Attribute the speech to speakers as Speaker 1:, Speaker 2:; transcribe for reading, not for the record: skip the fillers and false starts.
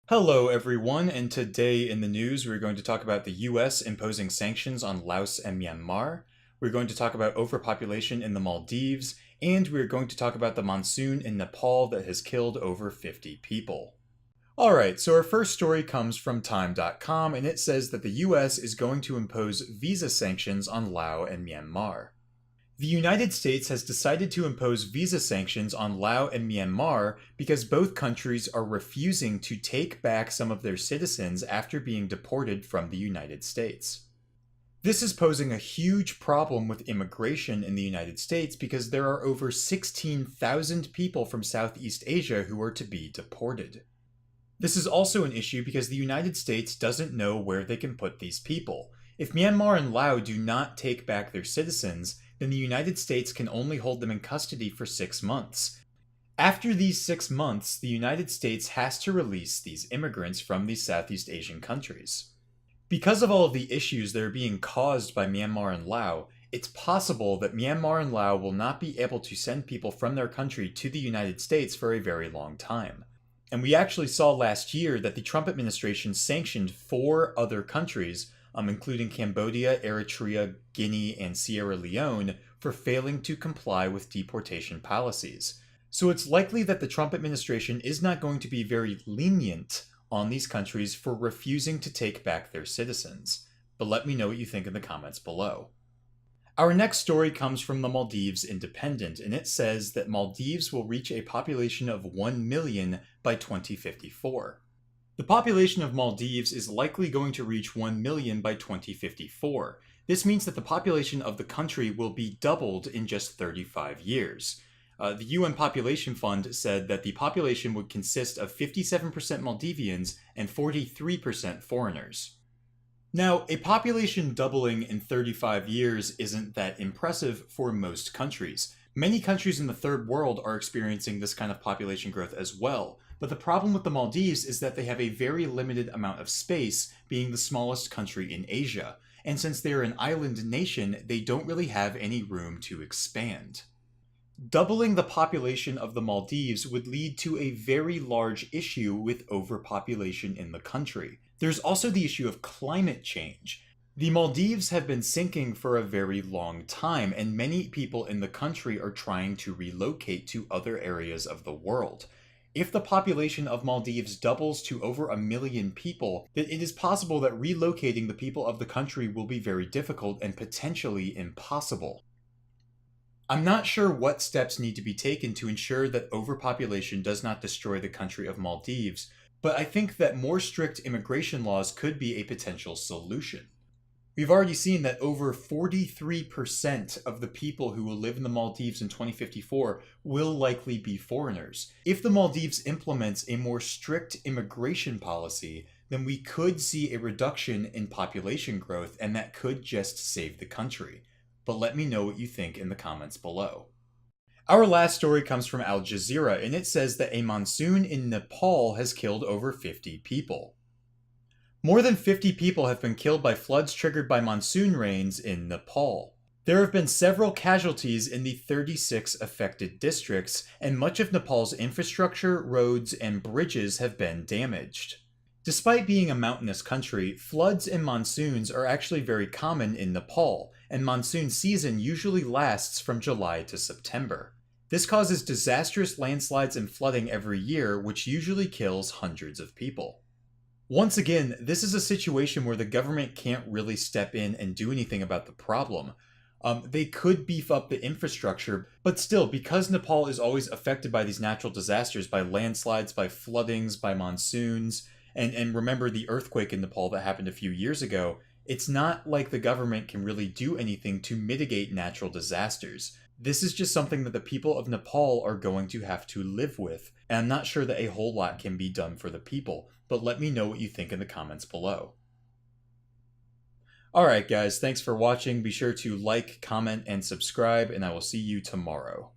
Speaker 1: Hello, everyone, and today in the news, we're going to talk about the US imposing sanctions on Laos and Myanmar. We're going to talk about overpopulation in the Maldives, and we're going to talk about the monsoon in Nepal that has killed over 50 people. Alright, so our first story comes from Time.com, and it says that the US is going to impose visa sanctions on Laos and Myanmar. The United States has decided to impose visa sanctions on Laos and Myanmar because both countries are refusing to take back some of their citizens after being deported from the United States. This is posing a huge problem with immigration in the United States because there are over 16,000 people from Southeast Asia who are to be deported. This is also an issue because the United States doesn't know where they can put these people. If Myanmar and Laos do not take back their citizens, then the United States can only hold them in custody for 6 months. After these 6 months, the United States has to release these immigrants from these Southeast Asian countries. Because of all of the issues that are being caused by Myanmar and Laos, it's possible that Myanmar and Laos will not be able to send people from their country to the United States for a very long time. And we actually saw last year that the Trump administration sanctioned 4 other countries, including Cambodia, Eritrea, Guinea, and Sierra Leone, for failing to comply with deportation policies. So it's likely that the Trump administration is not going to be very lenient on these countries for refusing to take back their citizens. But let me know what you think in the comments below. Our next story comes from the Maldives Independent, and it says that Maldives will reach a population of 1 million by 2054. The population of Maldives is likely going to reach 1 million by 2054. This means that the population of the country will be doubled in just 35 years. The UN Population Fund said that the population would consist of 57% Maldivians and 43% foreigners. Now, a population doubling in 35 years isn't that impressive for most countries. Many countries in the third world are experiencing this kind of population growth as well. But the problem with the Maldives is that they have a very limited amount of space, being the smallest country in Asia. And since they're an island nation, they don't really have any room to expand. Doubling the population of the Maldives would lead to a very large issue with overpopulation in the country. There's also the issue of climate change. The Maldives have been sinking for a very long time, and many people in the country are trying to relocate to other areas of the world. If the population of Maldives doubles to over 1 million people, then it is possible that relocating the people of the country will be very difficult and potentially impossible. I'm not sure what steps need to be taken to ensure that overpopulation does not destroy the country of Maldives, but I think that more strict immigration laws could be a potential solution. We've already seen that over 43% of the people who will live in the Maldives in 2054 will likely be foreigners. If the Maldives implements a more strict immigration policy, then we could see a reduction in population growth, and that could just save the country. But let me know what you think in the comments below. Our last story comes from Al Jazeera, and it says that a monsoon in Nepal has killed over 50 people. More than 50 people have been killed by floods triggered by monsoon rains in Nepal. There have been several casualties in the 36 affected districts, and much of Nepal's infrastructure, roads, and bridges have been damaged. Despite being a mountainous country, floods and monsoons are actually very common in Nepal, and monsoon season usually lasts from July to September. This causes disastrous landslides and flooding every year, which usually kills hundreds of people. Once again, this is a situation where the government can't really step in and do anything about the problem. They could beef up the infrastructure, but still, because Nepal is always affected by these natural disasters, by landslides, by floodings, by monsoons, and remember the earthquake in Nepal that happened a few years ago, it's not like the government can really do anything to mitigate natural disasters. This is just something that the people of Nepal are going to have to live with, and I'm not sure that a whole lot can be done for the people, but let me know what you think in the comments below. Alright guys, thanks for watching. Be sure to like, comment, and subscribe, and I will see you tomorrow.